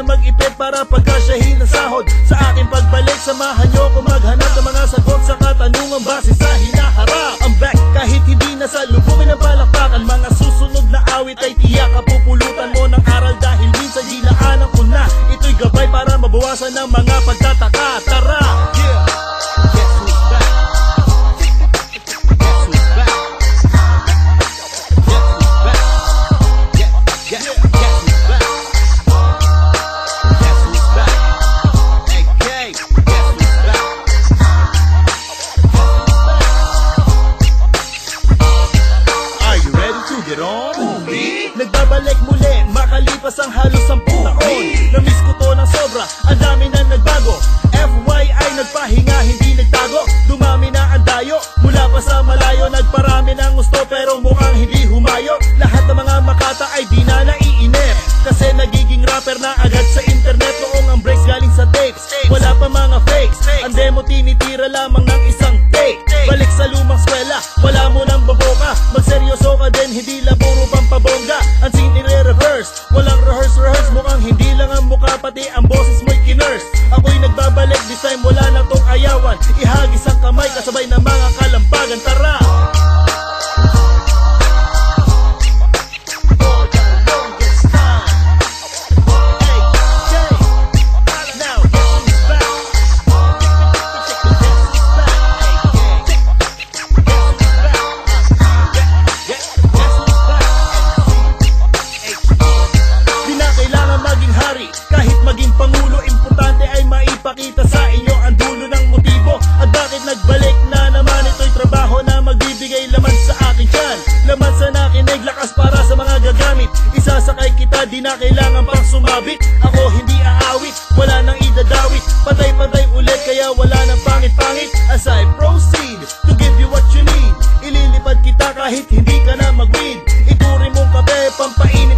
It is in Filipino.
kailangan mag-ipit para pagkasyahin ang sahod. Sa aking pagbalik, samahan nyo ko maghanap ng mga sagot sa katanungan base sa hinaharap. I'm back kahit hindi na sa lubungin ng palakpakan. Mga susunod na awit ay tiyak kapupulutan mo ng aral dahil minsan dinaanan ko na. Ito'y gabay para mabawasan ng mga pagtataka. Tara! Yeah! Guess who's back? Guess who's back? Guess who's back? Guess who's back? Guess who's back? Hey, guess who's back? Are you ready to get on? Nagbabalik muli, makalipas ang halos 10 taon. Namiss ko to ng sobra, ang dami na nagbago. FYI, nagpahinga, hindi nagtago. Dumami na ang dayo, mula pa sa malayo. Nagparami ng gusto pero mukhang hindi humayo. Lahat ng mga makata ay di na naiinip, kasi nagiging rapper na agad sa internet. Noong ang breaks galing sa tapes, wala pa mga fakes. Ang demo tinitira lamang ng isang take. Balik sa lumang eskwela, wala mo nang baboka. Magseryoso ka din, hindi lang puro pampabongga. Ang scene i-reverse, walang rehearse. Mukhang hindi lang ang mukha, pati ang boses mo'y kinurse. Ako'y nagbabalik, this time wala na tong ayawan. Ihagis ang kamay, kasabay ng mga kalampagan. Tara! Kahit maging pangulo, importante ay maipakita sa inyo ang dulo ng motibo. At bakit nagbalik na naman, ito'y trabaho na magbibigay laman sa aking tiyan. Laman sa nakinig, lakas para sa mga gagamit. Isasakay kita, di na kailangan pang sumabit. Ako hindi aawit, wala nang idadawit. Patay-patay ulit, kaya wala nang pangit-pangit. As I proceed to give you what you need, ililipad kita kahit hindi ka na mag-weed. Ituring mong kape, pampainit